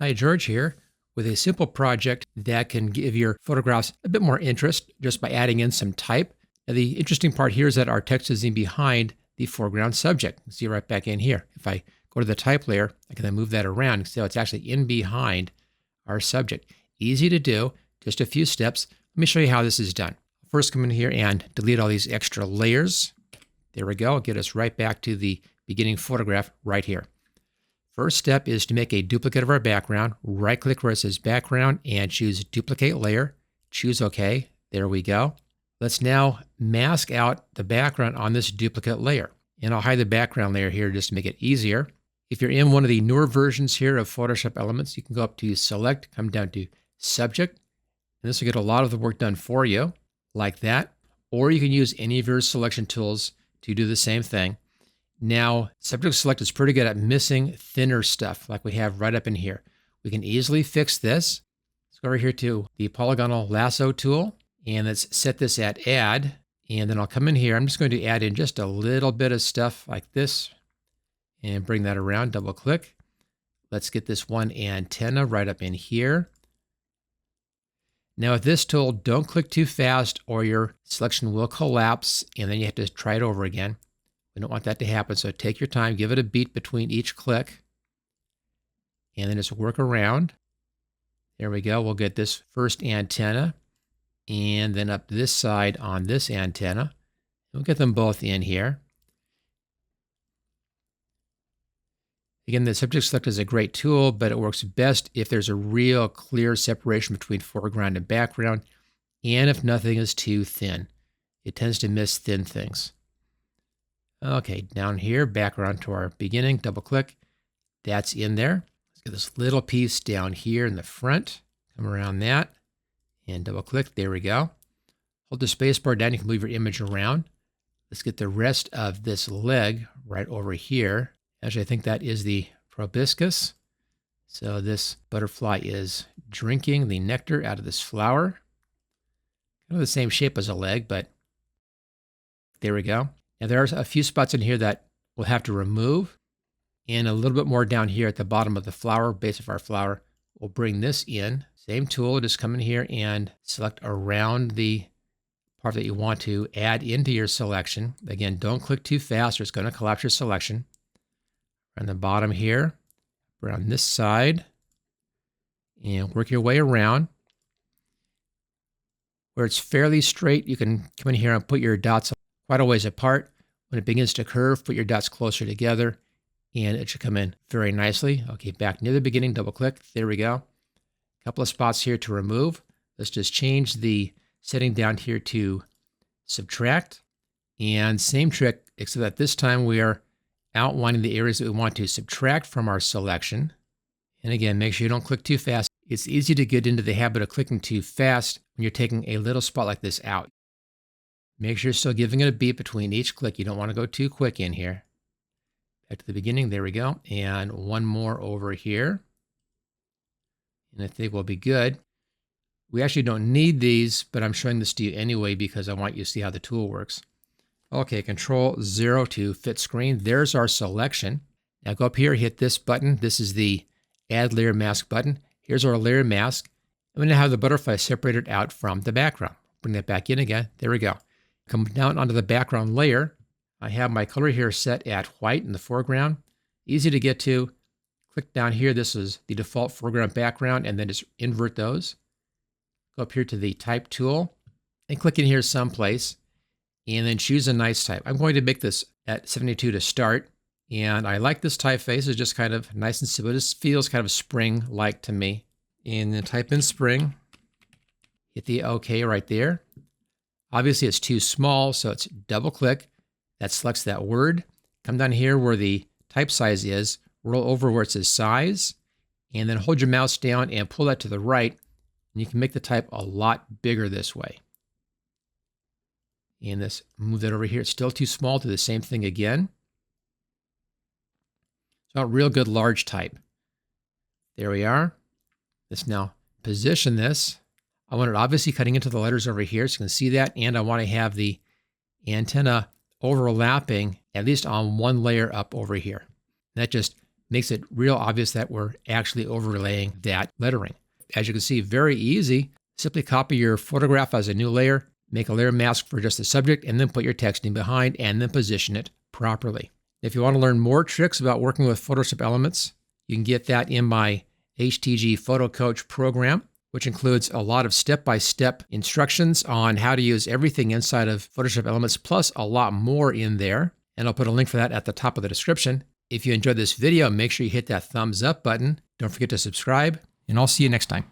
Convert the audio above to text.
Hi, George here with a simple project that can give your photographs a bit more interest just by adding in some type. Now, the interesting part here is that our text is in behind the foreground subject. See right back in here. If I go to the type layer, I can then move that around so it's actually in behind our subject. Easy to do, just a few steps. Let me show you how this is done. First, come in here and delete all these extra layers. There we go. Get us right back to the beginning photograph right here. First step is to make a duplicate of our background. Right-click where it says background and choose duplicate layer. Choose OK. There we go. Let's now mask out the background on this duplicate layer. And I'll hide the background layer here just to make it easier. If you're in one of the newer versions here of Photoshop Elements, you can go up to Select, come down to Subject, and this will get a lot of the work done for you, like that. Or you can use any of your selection tools to do the same thing. Now, Subject Select is pretty good at missing thinner stuff like we have right up in here. We can easily fix this. Let's go over here to the polygonal lasso tool, and let's set this at Add. And then I'll come in here. I'm just going to add in just a little bit of stuff like this and bring that around, double click. Let's get this one antenna right up in here. Now with this tool, don't click too fast or your selection will collapse and then you have to try it over again. We don't want that to happen, so take your time, give it a beat between each click, and then just work around. There we go. We'll get this first antenna, and then up this side on this antenna. We'll get them both in here. Again, the Subject Select is a great tool, but it works best if there's a real clear separation between foreground and background, and if nothing is too thin. It tends to miss thin things. Okay, down here, back around to our beginning, double click. That's in there. Let's get this little piece down here in the front. Come around that and double click. There we go. Hold the space bar down. You can move your image around. Let's get the rest of this leg right over here. Actually, I think that is the proboscis. So this butterfly is drinking the nectar out of this flower. Kind of the same shape as a leg, but there we go. Now there are a few spots in here that we'll have to remove, and a little bit more down here at the bottom of the flower, base of our flower. We'll bring this in. Same tool, just come in here and select around the part that you want to add into your selection. Again, don't click too fast or it's going to collapse your selection. On the bottom here, around this side, and work your way around. Where it's fairly straight, you can come in here and put your dots quite a ways apart. When it begins to curve, put your dots closer together, and it should come in very nicely. Okay, back near the beginning, double click. There we go. A couple of spots here to remove. Let's just change the setting down here to subtract. And same trick, except that this time we are outlining the areas that we want to subtract from our selection. And again, make sure you don't click too fast. It's easy to get into the habit of clicking too fast when you're taking a little spot like this out. Make sure you're still giving it a beat between each click. You don't want to go too quick in here. Back to the beginning, there we go. And one more over here. And I think we'll be good. We actually don't need these, but I'm showing this to you anyway because I want you to see how the tool works. Okay, Control-0 to fit screen. There's our selection. Now go up here, hit this button. This is the Add Layer Mask button. Here's our layer mask. I'm going to have the butterfly separated out from the background. Bring that back in again. There we go. Come down onto the background layer. I have my color here set at white in the foreground. Easy to get to. Click down here. This is the default foreground background, and then just invert those. Go up here to the Type tool and click in here someplace, and then choose a nice type. I'm going to make this at 72 to start, and I like this typeface. It's just kind of nice and simple. It just feels kind of spring-like to me. And then type in spring. Hit the OK right there. Obviously, it's too small, so it's double click. That selects that word. Come down here where the type size is, roll over where it says size, and then hold your mouse down and pull that to the right, and you can make the type a lot bigger this way. And this, move that over here. It's still too small. Do the same thing again. So a real good large type. There we are. Let's now position this. I want it obviously cutting into the letters over here, so you can see that, and I want to have the antenna overlapping at least on one layer up over here. That just makes it real obvious that we're actually overlaying that lettering. As you can see, very easy. Simply copy your photograph as a new layer, make a layer mask for just the subject, and then put your text in behind and then position it properly. If you want to learn more tricks about working with Photoshop Elements, you can get that in my HTG Photo Coach program, which includes a lot of step-by-step instructions on how to use everything inside of Photoshop Elements, plus a lot more in there. And I'll put a link for that at the top of the description. If you enjoyed this video, make sure you hit that thumbs up button. Don't forget to subscribe, and I'll see you next time.